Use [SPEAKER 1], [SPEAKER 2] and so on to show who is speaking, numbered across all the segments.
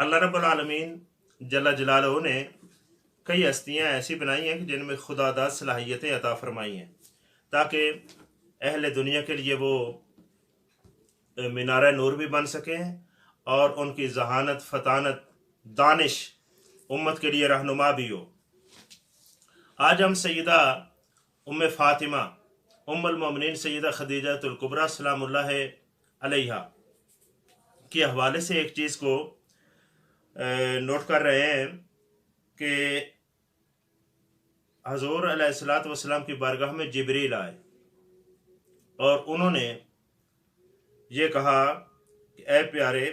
[SPEAKER 1] اللہ रब्बुल आलमीन जल्ला जलालहू ने कई हस्तियाँ ऐसी बनाई हैं कि जिनमें खुदादाद सलाहियतें अता फरमाई हैं ताकि अहले दुनिया के लिए वो मीनार नूर भी बन सकें और उनकी जहानत फतानत दानिश उम्मत के लिए रहनुमा भी हो। आज हम सैयदा उम्मे फ़ातिमा उम्मुल मोमिनीन सैयदा खदीजतुल कुबरा सलामुल्लाह अलैहा के हवाले से एक चीज़ को नोट कर रहे हैं कि हज़ूर अलैहिस्सलातु वस्सलाम की बारगाह में जिब्रील आए और उन्होंने ये कहा कि ऐ प्यारे,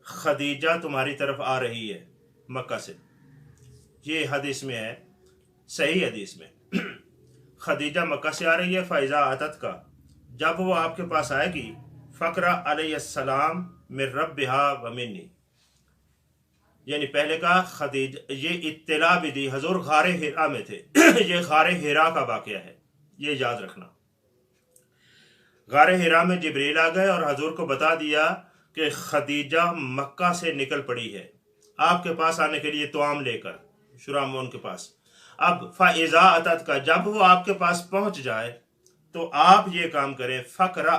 [SPEAKER 1] खदीजा तुम्हारी तरफ आ रही है मक्का से। ये हदीस में है, सही हदीस में खदीजा मक्का से आ रही है। फ़ैज़ा आतत का, जब वो आपके पास आएगी, फ़क़रा अलैहिस्सलाम मिन रब्बिहा व मिन्नी, यानी पहले का खदीजा, ये इत्तला भी दी, हजूर गारे हिरा में थे ये गारे हिरा का वाक़या है, ये याद रखना। गारे हिरा में जिब्रील आ गए और हजूर को बता दिया कि खदीजा मक्का से निकल पड़ी है आपके पास आने के लिए, तोआम लेकर शुरामोन के पास। अब फ़ाइज़ा अतत का, जब वो आपके पास पहुंच जाए तो आप ये काम करें, फ़क़रा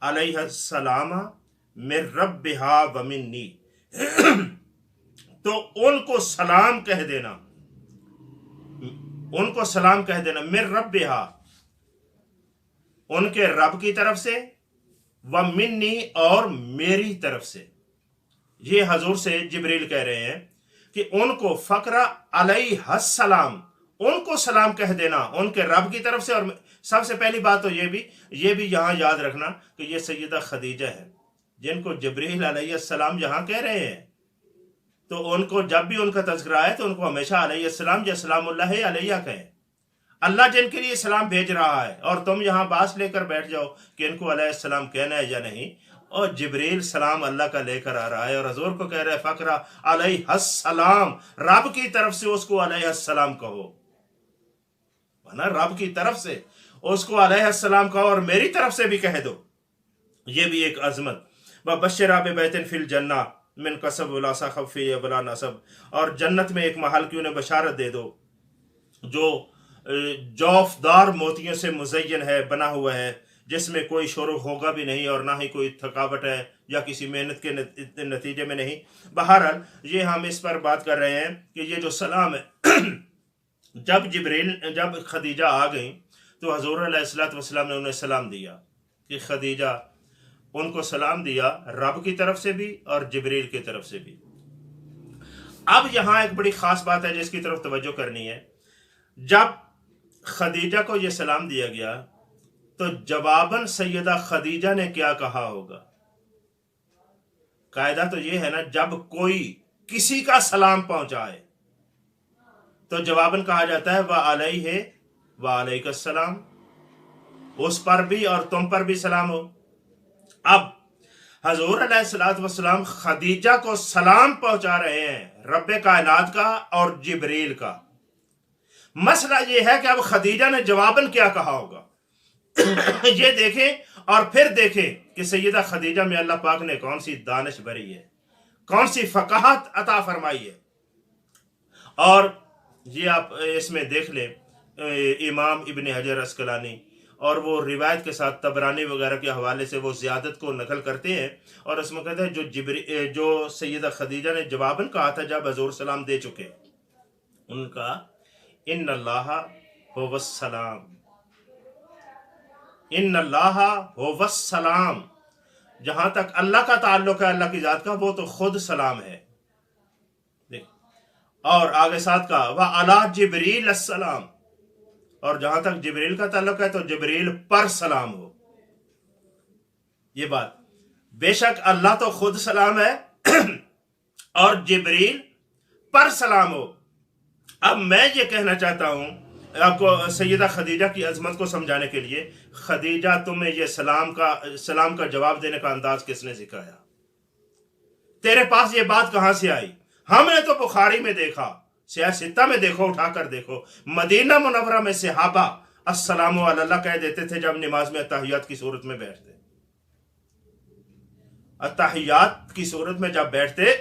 [SPEAKER 1] अलैहिस्सलाम मिन रब्बिहा व मिन्नी तो उनको सलाम कह देना, उनको सलाम कह देना, मिन रब्बिहा, उनके रब की तरफ से, व मिन्नी, और मेरी तरफ से। ये हजूर से जिब्रील कह रहे हैं कि उनको फ़क़रा अलैहिस्सलाम, उनको सलाम कह देना उनके रब की तरफ से। और सबसे पहली बात तो ये भी यहाँ याद रखना कि ये सैयदा खदीजा है जिनको जिब्रील अलैहिस्सलाम यहाँ कह रहे हैं। तो उनको जब भी उनका तज़किरा है तो उनको हमेशा अलैहिस्सलाम या सलामुल्लाह अलैहा कहें। अल्लाह जिनके लिए सलाम भेज रहा है और तुम यहाँ बास लेकर बैठ जाओ कि इनको अलैहिस्सलाम कहना है या नहीं, और जिब्रील सलाम अल्लाह का लेकर आ रहा है और हजूर को कह रहा है फ़क़रा अलैहिस्सलाम, रब की तरफ से उसको अलैहिस्सलाम कहो, वरना रब की तरफ से उसको अलैहिस्सलाम कहो और मेरी तरफ से भी कह दो। ये भी एक अजमत। व बश्शिरा बिबैतिन फिल जन्ना मिन कसब वला सख़ब फ़ीही वला नसब, और जन्नत में एक महल की उन्हें बशारत दे दो जो जौफदार मोतियों से मुज़य्यन है, बना हुआ है, जिसमें कोई शोर होगा भी नहीं और ना ही कोई थकावट है या किसी मेहनत के नतीजे में नहीं। बहरहाल ये हम इस पर बात कर रहे हैं कि ये जो सलाम है जब खदीजा आ गई तो हज़ूर अलैहिस्सलातु वस्सलाम ने उन्हें सलाम दिया कि खदीजा, उनको सलाम दिया रब की तरफ से भी और जिब्रील की तरफ से भी। अब यहाँ एक बड़ी ख़ास बात है जिसकी तरफ तवज्जो करनी है। जब खदीजा को यह सलाम दिया गया तो जवाबन सैयदा खदीजा ने क्या कहा होगा? कायदा तो यह है ना, जब कोई किसी का सलाम पहुंचाए तो जवाबन कहा जाता है व अलैहि व अलैकुस्सलाम, उस पर भी और तुम पर भी सलाम हो। अब हजूर अलैहिस्सलातु वस्सलाम खदीजा को सलाम पहुंचा रहे हैं, रब्बे कायनात का और जिब्रील का। मसला यह है कि अब खदीजा ने जवाबन क्या कहा होगा ये देखें और फिर देखें कि सैयदा खदीजा में अल्लाह पाक ने कौन सी दानिश भरी है, कौन सी फ़क़ाहत अता फरमाई है। और ये आप इसमें देख लें, इमाम इब्न हजर अस्क़लानी और वो रिवायत के साथ तबरानी वगैरह के हवाले से वो ज़ियादत को नकल करते हैं और उसमें कहते हैं जो सैयदा खदीजा ने जवाबन कहा था जब हजूर सलाम दे चुके, उनका इन्नल्लाह हुवस्सलाम, इन्नल्लाह हुवस्सलाम, जहां तक अल्लाह का ताल्लुक है, अल्लाह की ज़ात का, वो तो खुद सलाम है। और आगे साथ का व अला जिब्रील अस्सलाम, और जहां तक जिब्रील का ताल्लुक है तो जिब्रील पर सलाम हो। ये बात, बेशक अल्लाह तो खुद सलाम है और जिब्रील पर सलाम हो। अब मैं ये कहना चाहता हूं आपको सैयदा खदीजा की अजमत को समझाने के लिए, खदीजा तुम्हें ये सलाम का जवाब देने का अंदाज किसने सिखाया? तेरे पास ये बात कहां से आई? हमने तो बुखारी में देखा, सियासित्ता में देखो, उठाकर देखो, मदीना मुनव्वरा में सहाबा अस्सलामु अलैल्लाह कह देते थे जब नमाज में तहियात की सूरत में बैठते। अत्तहियात की सूरत में जब बैठते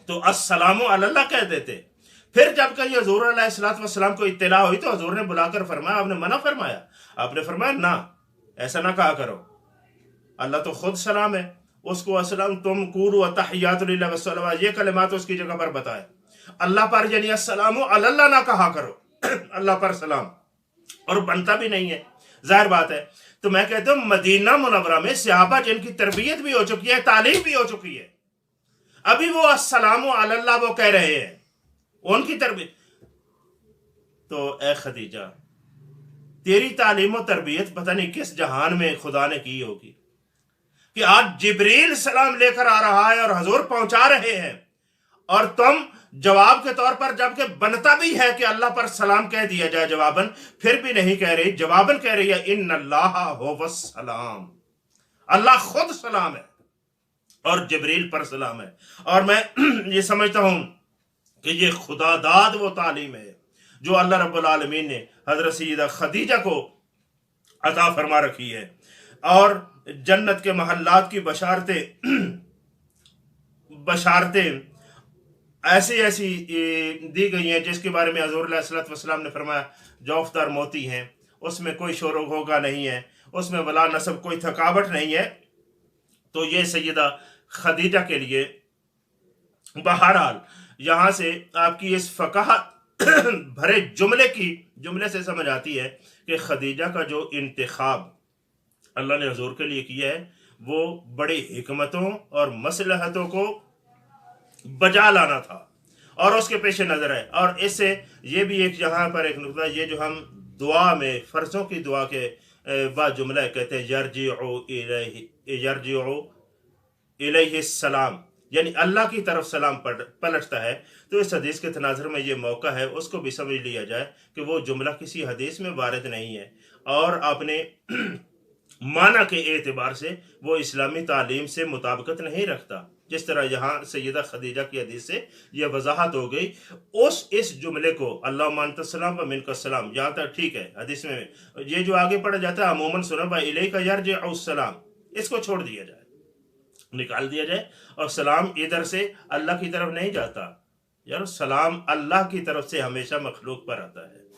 [SPEAKER 1] तो अस्सलामु अलल्लाह कह देते। फिर जब कहीं हजूर अलैहिस्सलाम को इत्तला हुई तो हजूर ने बुलाकर फरमाया, आपने मना फरमाया, आपने फरमाया ना, ऐसा ना कहा करो, अल्लाह तो खुद सलाम है, उसको अस्सलाम तुम कुलू अत्तहियातु लिल्लाहि वस्सलावात, ये कलिमात उसकी जगह पर बताए। अल्लाह पर यानी अस्सलामु अलल्लाह ना कहा करो अल्लाह पर सलाम, और बनता भी नहीं है, जाहिर बात है। तो मैं कहता हूं मदीना मुनव्वरा में सहाबा जिनकी तरबियत भी हो चुकी है, तालीम भी हो चुकी है, अभी वो अस्सलामु अलल्लाह वो कह रहे हैं, उनकी तरबियत। तो ए खदीजा, तेरी तालीम और तरबियत पता नहीं किस जहान में खुदा ने की होगी कि आज जिब्रील सलाम लेकर आ रहा है और हजूर पहुंचा रहे हैं, और तुम जवाब के तौर पर, जबकि बनता भी है कि अल्लाह पर सलाम कह दिया जाए जवाबन, फिर भी नहीं कह रही, जवाबन कह रही है इन्नल्लाह हुवस सलाम, अल्लाह खुद सलाम है और जिब्रील पर सलाम है। और मैं ये समझता हूं कि ये खुदा दाद वो तालीम है जो अल्लाह रब्बुल आलमीन ने हजरत सैयदा खदीजा को अता फरमा रखी है, और जन्नत के महल्लात की बशारतें ऐसी ऐसी दी गई हैं जिसके बारे में हजूर अलैहिस्सलातु वस्सलाम ने फरमाया जौफदार मोती हैं, उसमें कोई शोर होगा नहीं है, उसमें वला नसब कोई थकावट नहीं है। तो ये सैयदा खदीजा के लिए बहरहाल यहाँ से आपकी इस फ़क़ह भरे जुमले से समझ आती है कि खदीजा का जो इंतखाब अल्लाह ने हजूर के लिए किया है वो बड़ी हिकमतों और मसलहतों को बजा लाना था और उसके पेश नज़र है। और इससे ये भी एक यहाँ पर एक नुकता, ये जो हम दुआ में फ़र्ज़ों की दुआ के बाद जुमला कहते हैं यरजिउ इलैहि सलाम, यानी अल्लाह की तरफ सलाम पलटता है। तो इस हदीस के तनाज़ुर में ये मौका है उसको भी समझ लिया जाए कि वो जुमला किसी हदीस में वारिद नहीं है और अपने माना के एतबार से वो इस्लामी तालीम से मुताबिकत नहीं रखता। जिस तरह यहाँ सैयदा खदीजा की हदीस से यह वजाहत हो गई, इस जुमले को अल्लाह मानतसलाम व मिनकसलाम, यहाँ तक ठीक है, हदीस में ये जो आगे पढ़ा जाता है अमूमन सुनबा इलैका यरजिउ सलाम, इसको छोड़ दिया जाए, निकाल दिया जाए, और सलाम इधर से अल्लाह की तरफ नहीं जाता यार, सलाम अल्लाह की तरफ से हमेशा मखलूक पर आता है।